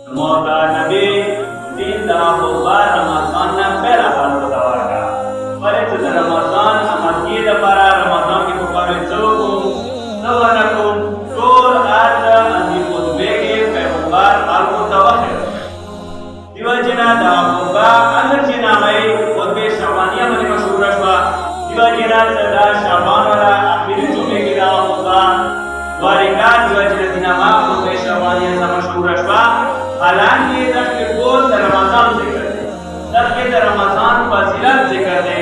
Semoga Nabi tidak bubar Ramadan pera berdoa. Pada itu Ramadan amat kita para Ramadan kita pada suku nawanakum tur ada anjiput begi perubar alku tawakir. Diwajina dah buka anak cina mai buatbe syawaniya mani masyuraswa. Diwajina sedar syawanara akhir jumlah kita buka. Warikat diwajina dinama buatbe syawaniya sama masyuraswa. हालांकि दस के गोल रमजान जिक्र दे दस के रमजान फजीलत जिक्र दे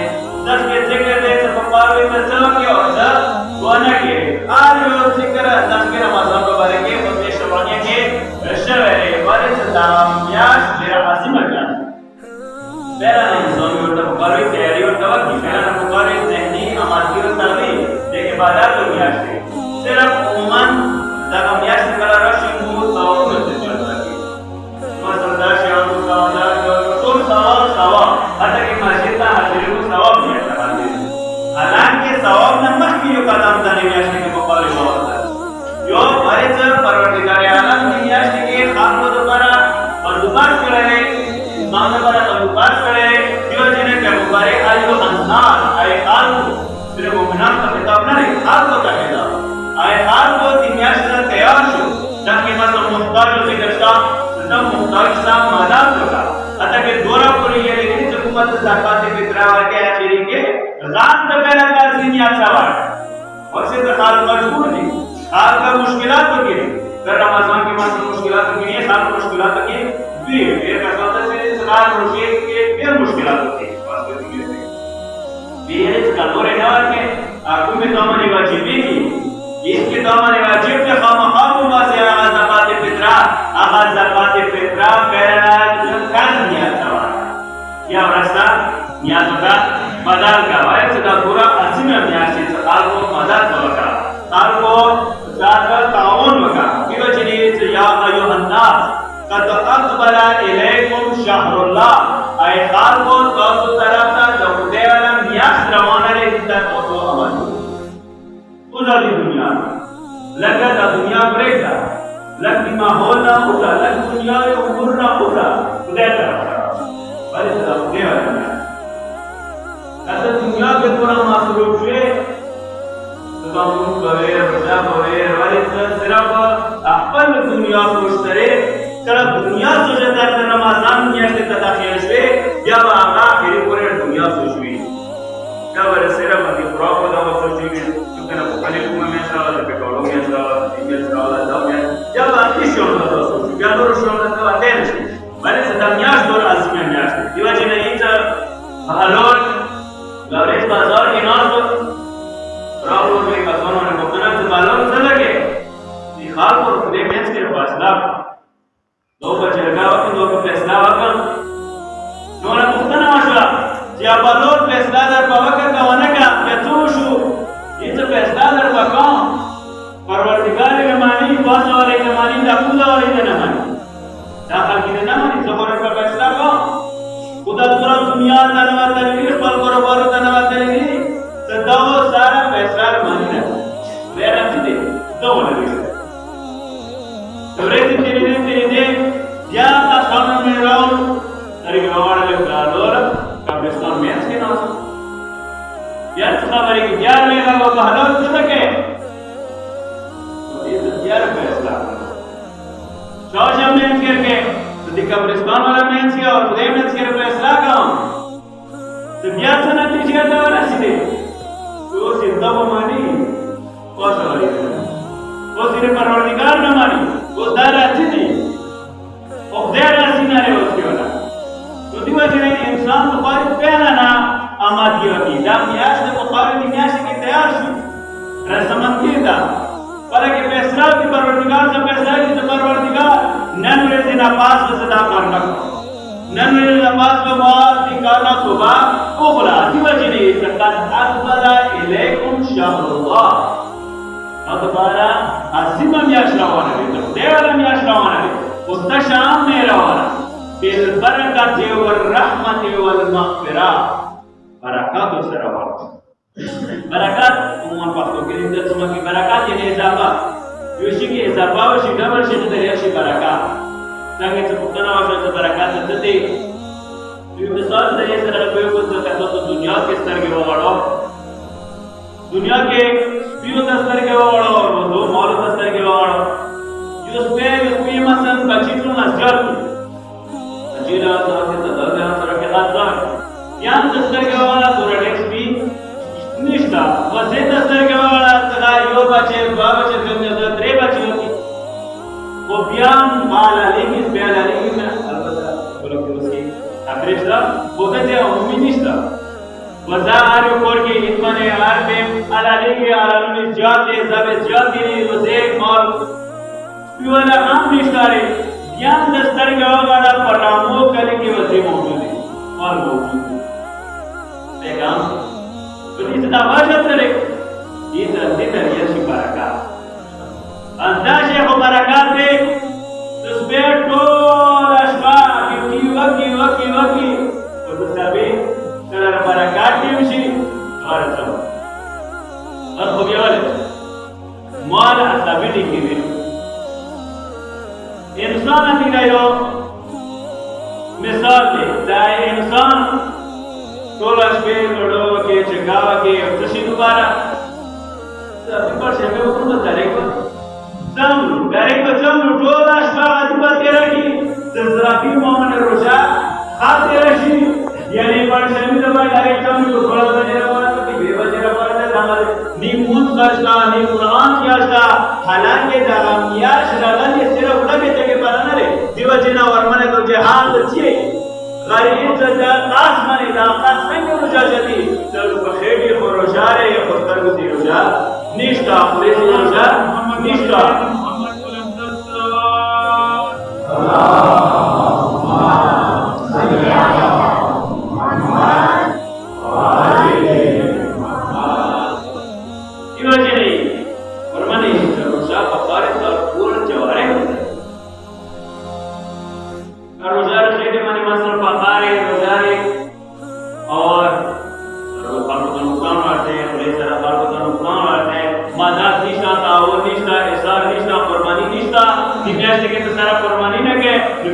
दस के जिक्र दे सब पावे में चलो के और दोना के आज यो जिक्र दस के रमजान के बारे में उनके शवानिया के शवेरे बारे सलाम याश मेरा आसिम का पहला नहीं सोनी और तब बारे तैयारी और तब की पहला तब बारे जहनी अमाती और तलबी देखे बाजार तो याश है सिर्फ उमन तब याश कला रशिम हो तो उनसे चलता है हालांकि सवाब नमक की जो कदम तने याशने के मुकाबले में होता है यो हमारे से परवरदिगार आलम की याशने के खास को दोबारा बंदोबस्त करे इस्लाम दोबारा बंदोबस्त करे जो जिन्हें के मुबारे आयो अंसार आए हाल सिर्फ मुमिनान का किताब नहीं हाल को कहेगा आए हाल को तीन याशने तैयार शो ताकि मतलब मुख्तार जो जिक्र सा तब मुख्तार सा मादात होगा अतः के दोरा पूरी ये लेकिन हुकूमत ज़कात फितरा के आखिरी के रात तक पहला का सीनिया सवाल और से हाल मजबूर नहीं हाल का मुश्किलात तो के कर रमजान के मास मुश्किलात के लिए हाल मुश्किलात के फिर का सोचा से सलाह रोशे के फिर मुश्किलात होती है वास्ते के ये का दोरे ना के आगू में तो हमारी वाजिबी की इसके तो हमारे वाजिब के खामखाम वासे ज़कात फितरा पहला का सीनिया सवाल या रास्ता या तो मदार का वाय सदा पूरा असीम अभ्यास से साल को मदार का साल को जाकर ताउन का कि वजनी से या अय्युहन्नास कद अक़बला इलैकुम शहरुल्लाह आए साल को तो तरफ था जब देवलम यास रवाना रे इतना तो अमल उधर दुनिया लगा था दुनिया ब्रेक था लग माहौल ना उठा लग दुनिया उम्र ना उठा उधर तरफ बड़े तरफ देवलम ऐसे दुनिया के पूरा मासूम है तो हम करें बचा करें वाले सिर्फ अपन दुनिया को इस्तेरे तरफ दुनिया सोचता है रमजान दुनिया के तदाखिर से जब आगा फिर पूरे दुनिया सोचवी जब सिर्फ अभी पूरा को दवा सोचवी क्योंकि ना पहले कुएं में साला पेट्रोल में साला डीजल साला दम में जब आती शोर ना सोचवी जब और शोर ना आते हैं वाले सदामियां दौर आज़िम में आते दिवाजी नहीं था हालोर लवरेज बाजार के नाम पर राहुल में का सोना ने मुकदमा से मालूम चला के निहाल पर खुदे मैच के फासला दो बजे लगा वक्त दो का फैसला वक्त जोना मुकदमा आशा जब बालोर फैसला दर बाबा का वाना का यतुशु ये तो फैसला दर बाबा परवरदिगार के मानी बात वाले के मानी दाखुला वाले के ना मानी दाखल की ना मानी ज़बर का फैसला को खुदा पूरा दुनिया तनवा तनवीर पल बरोबर तनवा तनवीर सदाओ सारा फैसला मानना मेरा चीज़ दो वाले तो रेती तेरे ने या का सामने में राउल अरे गवार ले गालोर कब्रिस्तान में इसके नाम यार खबरी की यार में लगा वो हलाल हो सके तो ये तो यार फैसला शौशा में करके कब्रिस्तान वाला मेंस किया और खुदे मेंस के फैसला काम तो क्या था नतीजा था वाला सीधे तो सिद्धा वो मानी वो सवारी वो सिर्फ परवरदिगार न मानी वो दारा अच्छी थी और देर सीना रे उसके वाला तो दिवा जिने इंसान तो बारी पहला ना आमाद की वकी दाम याश ने बुखारी की न्यास के तैयार शु rasaman kita. Para que pesar की परवरदिगार से pesar की परवरदिगार नन्हे से नपास से सदा करना नन्हे नपास को बात निकालना सुबह उबला दिवजनी सकत अकबला इलेकुम शाहरुल्लाह अकबरा असीमम याश्रावाना बितो देवलम याश्रावाना बितो उस्तशाम मेरावाना बिल बरकति वल रहमति वल मग़फ़िरah barakat sarawan barakat umuman waktu kita semakin barakat ini izafah yushiki izafah ushi double shi dari ashi barakat jangan sebutkan awal barakat tadi itu besar dari saudara को तो दुनिया के स्तर के वो बड़ो दुनिया के स्पिरिट स्तर के वो बड़ो और वो दो मौलूद स्तर के वो बड़ो उसमें मसन बचीटू नस्जर अजीरा तो तदल्ला सरके लाज़र ज्ञान स्तर के वो वाला थोड़ा भी निष्ठा वज़ीद स्तर के वो वाला तदा यो बचे बाबचे दुनिया तो त्रे बचे होती वो ज्ञान माला लेकिन प्याला लेकिन अलबत्ता बोलो कि उसकी Akrishna, bukan dia minister. Bazar korki itmane arbem alaligi alaluni jati zabe jati ni uze mal. Piwala am nishtare ज्ञान दस्तर के वाला परामो कल की वजह मौजूद है और मौजूद है। पैगाम तो इस दावाजत रे इस अंतिम शिपारका अंदाजे हो बरकत है Sbetul asma waki untuk sabi saudara barakati mesti orang sama. Apa biar mal asabi dikiri. इंसान दिखायो मिसाल दे दाए इंसान तोलाश पे लोडो के चगावा के खुशी दोबारा सभी पर से मैं उनको डायरेक्ट जम तोलाश का अधिपति रखी जराफी मोहम्मद रोजा खाते रशी यानी पर शमी दबा डायरेक्ट जम को थोड़ा सा जरा वाला तो बेवजह वाला दामल नी मून करता नी कुरान कियासा हालांकि दाम किया शराला ये सिर्फ लगे जगह पर न रे दिवजना वर्मने तो जहान छे गरीब जजा कास माने दा कास संग मुजाजती चल बखेड़ी हो रोजारे हो तरगती रोजा निष्ठा प्रेस रोजा निष्ठा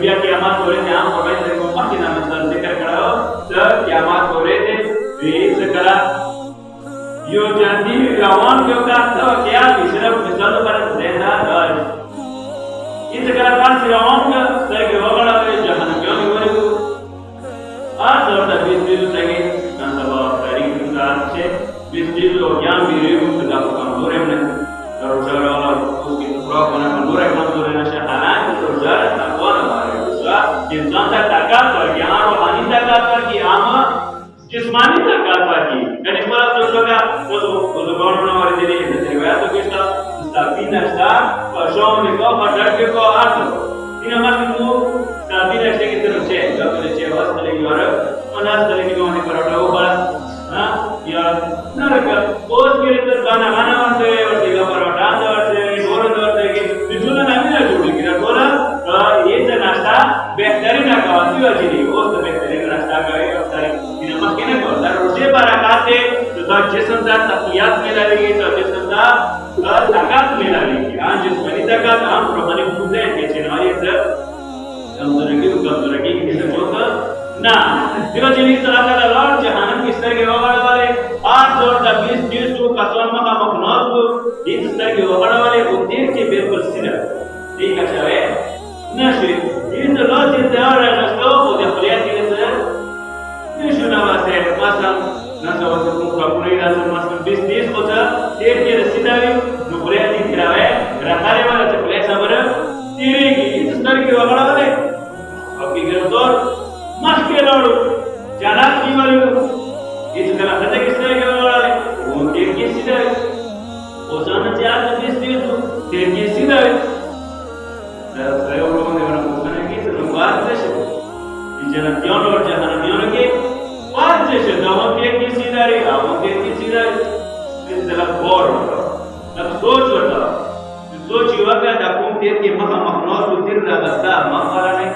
रुपया की आमाद हो रहे थे आम और वैसे को मक्की नाम से जिक्र करो तो की आमाद हो रहे थे वीर से करा यो जानती रावण क्यों का तो क्या सिर्फ मिसाल पर रहना है इस करा पास रावण का सर के वगड़ा में जहान क्यों नहीं हो रहे आज और तब इस दिल से के नंदवा तारीख का से इस दिल को ज्ञान भी रे मुझे का कमजोर है मैंने और जरा उसकी प्रॉप बना कमजोर है ना शहाना तो जरा तकवा इंसान का ताकत और ज्ञान और हानि ताकत पर की आम जिस्मानी ताकत पर की मैंने पूरा सोचा वो गवर्नमेंट वाले दिन ये देखा तो किसका साबी नशा पशुओं में को फटक के को आठ इन हमारे को साबी नशे की तरफ से जब मेरे चेहरा चले गया और नाच चले गया होने पर वो बड़ा हाँ या नरक पोस्ट के लिए गाना मारते और दिला पर डांस करते डोर करते कि बिजुला नहीं ना जोड़ी किया बोला ये जो नाश्ता बेहतरीन आकावाती वाली नहीं वो तो बेहतरीन नाश्ता करे और सारी इन मक्खने को दर रोजे बरकाते तो जिस्म का तकियात मिला लेगी तो जिस्म का ताकत मिला लेगी आज जिस्मानी ताकत हम प्रमाणित होते हैं कि चेनाई से कमजोरी की किसी को ना दिवा जिनी तरह का लॉर्ड जहानम की स्तर के वाले 8 और 20 चीज को कसम का मखनौत को इस स्तर के वाले उद्देश्य के बिल्कुल सीधा ठीक है نشي إن الله تعالى نسلوه ودخليات الإنسان نشونا مثلا نسوي كمكابوري لازم مثلا بيس كذا تيجي رسيداوي نقولي كراوي رخاري ولا تقولي سبرة تيجي إنسان كي وقرا ولا أبي كرتور مشكلة جانات كي ولا إذا كنا خدك إنسان كي وقرا ولا تيجي سيداوي اوسانه چې هغه دې ستېزو تیر کې سیده دا سره ورونه ونه مونږ کې څه نو واځي چې جنتیانو او جهنميانو کې واځي چې دا وکي کې سیده لري او کې سیده دې له فور دا سوچ وتا سوچ یو هغه د کوم تیر کې مخه مخناس او تیر راغستا مخاله نه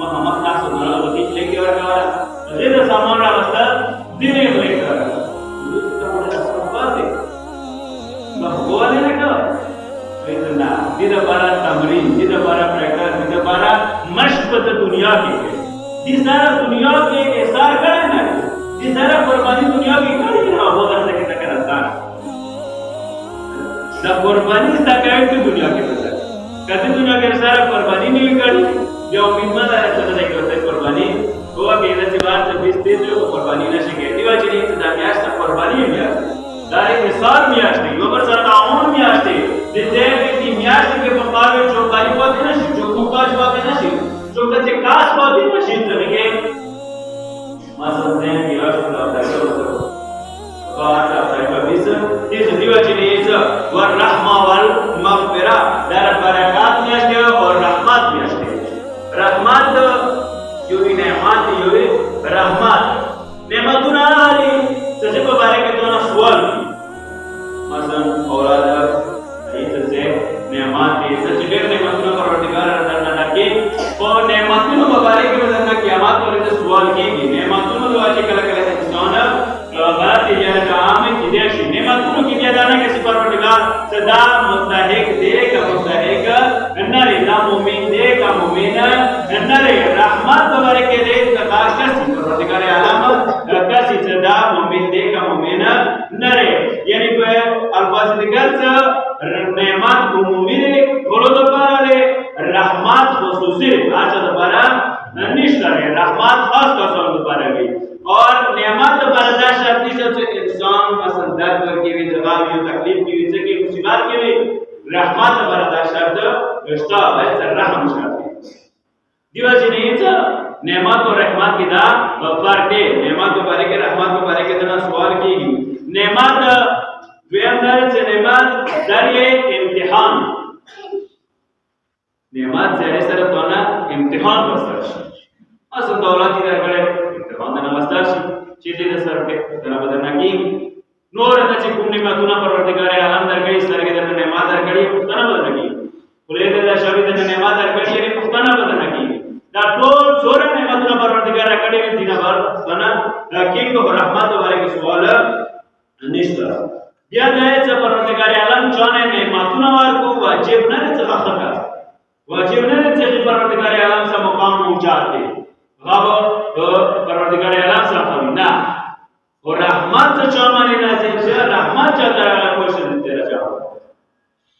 مخه مخناس او نه وتی چې کې ورکاوه دې د سامان راغستا دې نه وکړه boleh tak? Itu nah, tidak para tamrin, tidak para praktek, tidak para mashq pada dunia ke. Di sana dunia ke esar kerana, di sana kurbani dunia ke kerana apa bahasa kita kerana. दा कुर्बानी सकाय की दुनिया के बता कभी दुनिया के सारा कुर्बानी नहीं करी जो उम्मीद है तो नहीं करते कुर्बानी वो के नसी बात से बिस्ते जो कुर्बानी न सके दिवा चली तो दामियास का कुर्बानी है यार दारे मिसाल मियास नहीं वो पर सरकारों मियास नहीं जिसे कि मियास के मुकाबले जो काली बात है ना जो मुकाज बात है ना जो कच्चे कास बात है ना शीत लगे मसलन से कि राष्ट्र का Bahasa saya bisa. Ini setiap jenis warahmah wal maghfirah dan barakatnya setiap और rahmatnya setiap. Rahmat यही नेमत यही rahmat. नेमत ना हाली सच्चे बारे के तो ना सवाल. मसलन औलाद ये सच्चे नेमत ये सच्चे डेढ़ नेमत ना परवरदिगार अल्लाह ना के और नेमत में बारे के बदल ना क़यामत वाले से सवाल किएंगे. नेमत में तो आज कल कल इंसान बात ये है काम में किधर से नेमतों की क्या जाने के परवरदिगार सदा मुस्तहिक दे का मुस्तहिक नरे ना मोमिन दे का मोमिन नरे रहमत बारे के दे तकाश का परवरदिगार आलम कैसी सदा मोमिन दे का मोमिन नरे यानी कोई अल्फाज दिगर से नेमत उमूमी ने बोलो तो पाले रहमत खुसूसी आज तो पारा निश्चित है रहमत खास का सोच पारा गई और नेमत बर्दाश्त शर्ती सबसे इंसान पसंददार करके भी जवाब ये तकलीफ की वजह की मुसीबत की भी रहमत बर्दाश्त शर्त रिश्ता है रहम शर्त दिवाजी नहीं था नेमत और रहमत की दा फर्क है नेमत के बारे के रहमत के बारे के तना सवाल कीगी नेमत वेंदर से नेमत दरिए इम्तिहान नेमत से सर तो ना इम्तिहान बसर असल दौलत इधर बड़े Wanda namastashi chiti da sarke dana badana ki nor da chi kumni ma tuna parvardigare alam dar gai sarge da nemat dar gai dana badana ki kule da shabi da nemat dar gai ne dana badana ki da to sore nemat tuna parvardigare gai ne dina bar dana ki ko rahmat wale ki sawal nishta ya da cha parvardigare alam chane nemat tuna war ko wajib na ne cha khaka wajib na ne cha parvardigare alam sa maqam ऊंचाते बाबा परवरदिगार आलम से फरिना और रहमत से चौमाने नाज़िल से रहमत जाता है कोई से तेरा चाहो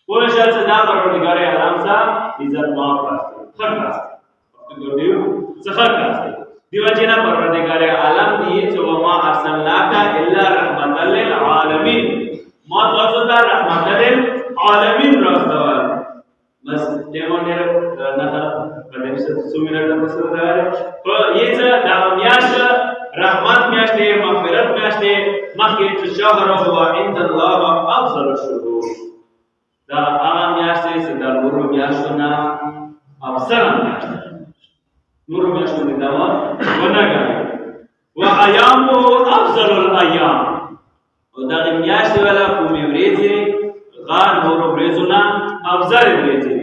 कोई शख्स से दा परवरदिगार आलम से इज्जत माफ करते खर करते तो दियो सफर करते दिवाजना परवरदिगार आलम दिए जो वमा अर्सलनाका इल्ला रहमतल लिल आलमीन मा तौसदा रहमतल लिल आलमीन रसवाल बस डेमोनेर नहा कदम से सुमिरन मसरदार तो ये से दामियाश रहमत मियाशते मगफिरत मियाशते मखके शहर हुआ इंदल्लाह अफजल शुहूर दा आमियाशते से दा नूर मियाशना अफजल मियाशते नूर मियाशने दावा वनागा व अयामु अफजल अयाम और दा मियाशते वाला कुमेवरेजे गान नूर ब्रेजुना अफजल ब्रेजे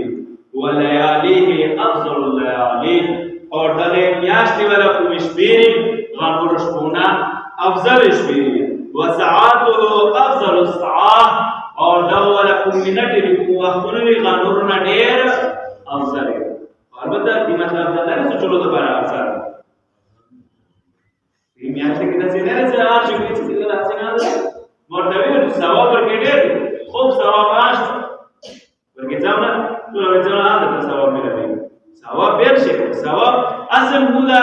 वलयालीह अफजल लयाली और दले मियाशते वाला कुमिशबीरी गानूर शपूना अफजल शबीरी वसआतुहु अफजल सआह और दव वाला कुमिनट रिकु वखुनरी गानूर ना ढेर अफजल है और बता कि मतलब अफजल है चलो तो बारा अफजल ये मियाशते कितना सीने से आज जो किसी से ना सीना मर्तबे सवाब पर के ढेर खूब सवाब आज porque zamna tu la vezana anda para sawab miladi sawab berse sawab asal mula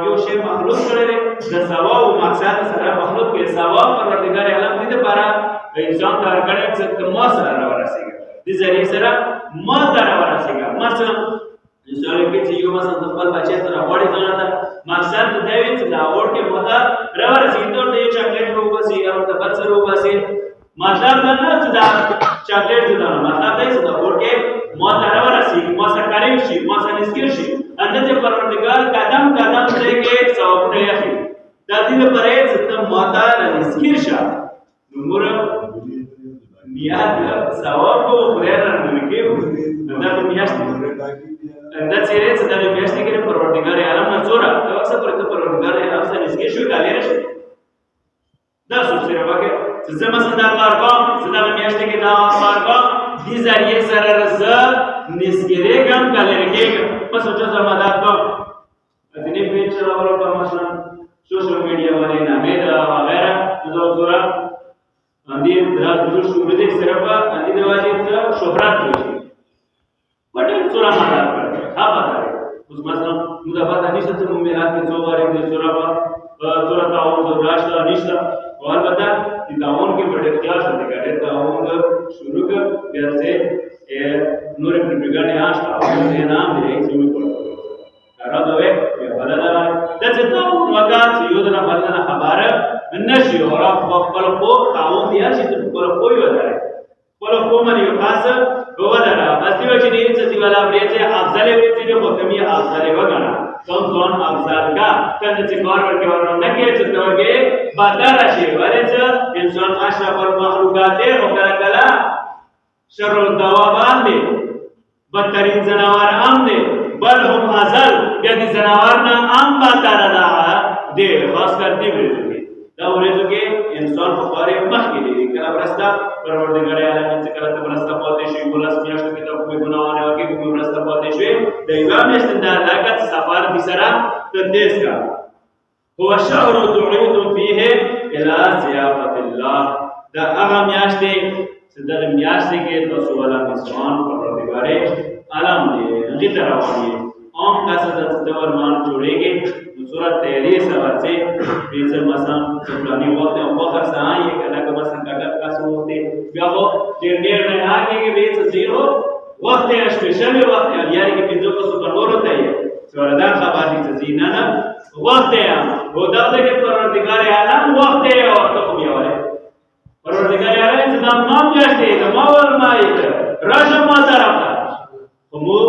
yo shay makhluk kare da sawab maqsad sara makhluk ke sawab parwardigar alam dite para insan dar kare se ma sara warasega di zari sara ma dara warasega masala insare ke yo masal tafal bache sara body zona ta maqsad devi la or ke mota rawarasi to de chocolate ro basi am ta batsaro basi مطلب دا نه چې دا چاکلیټ دا نه مطلب دا چې دا ورکه مو ته راورسي مو سره قریب شي مو سره نږدې شي اندر چې پروردګار قدم قدم دې کې ثوابونه یې دا دې لپاره چې ته مو ته نږدې شه نور نیات ثواب کو خیر نه کېو دا په میاشت دا چیرې چې دا میاشت کې پروردګار عالم نه زوره دا څه پر ته پروردګار عالم سره نږدې شو کالي راشي دا څه سره وکړه چې زما څنګه کار کوم چې دا میاشت کې دا کار کوم دې ذریعہ سره رضا نسګره کم کالي رکھے پس چې زما دا کوم ځینې پیج چلاولو په مثلا سوشل میډیا باندې نامې دا وغیرہ دا زوره اندی درا جوړ شو دې سره په اندی د واجب شهرت وشي وټه سورہ مدار کړه ها پتا اوس مثلا موږ په دې نشته چې موږ راځي څو واره د سورہ په سورہ تعاون د راشد نشته او البته د تعاون کې ډېر خیال سره کړه تعاون شروع کړ بیا سے نور په بګانې آشته او دې نام دې شروع کړ راځوي یا بلدا د څه تعاون وکړ چې یو دنا بلنه خبره نشي اور خپل خو تعاون دی چې خپل خو یو درای خپل خو مری یو خاص وګدرا بس یو چې دې څه دی ولا ورته افضل وي چې خو کمی افضل وګڼا کون افضل کا کنه چې کار ورکړي ورنه کې چې توګه بدل شي ورته انسان اشرف المخلوقات او کلا شر الدواب دي بدترین جناور هم دي بل هم ازل بیا دي جناور نه هم بدتر ده دي خاص کر دي دا ورته کې انسان په اړه مخ کې دي کله ورستا پروردګار عالم چې کله ته ورستا پاتې شي ګلاس میاشت کې ته کوئی ګناه نه وکړي کوئی ورستا پاتې شي د ایوان استندار لاګت سفر دي سره تدیس کا هو شهر دعوت فيه الى ضيافه الله دا هغه میاشت چې د میاشت کې تاسو ولا انسان پروردګار عالم دې هغه تراوي عام کا صدر ورمان جوړيږي صورت تیری سوار سے بیچ مثلا سبلانی وقت ہے وقت سے آئی ہے کہ مثلا کٹر کا سو ہوتے بیا وہ دیر میں آگے کے بیچ زیرو وقت ہے اسپیشل وقت ہے یعنی کہ پنجو کو سپر اور ہوتا ہے سوردان خباری سے زینانا وقت ہے وہ دادے کے پروردگار عالم وقت ہے اور تو کمی والے پروردگار عالم سے نام نام جاشتے ہے ماور مائک راشم مازارا فمو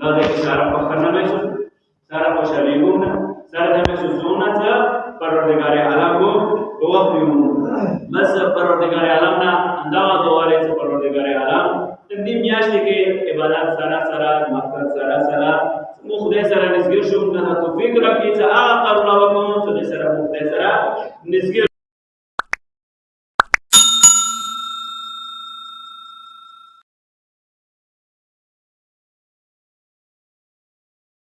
دادے کے سارا پخرنا میں سن سارا خوشحالیونه سارا د محسوسونه څه پروردګار عالم کو وخت یو بس پروردګار عالم نه انداوا دواره څه پروردګار عالم دې میاشت کې عبادت سره مقصد سره مو خدای سره نږدې شو نه توفیق راکړي چې هغه قرونه وکړو چې سره مو خدای سره نږدې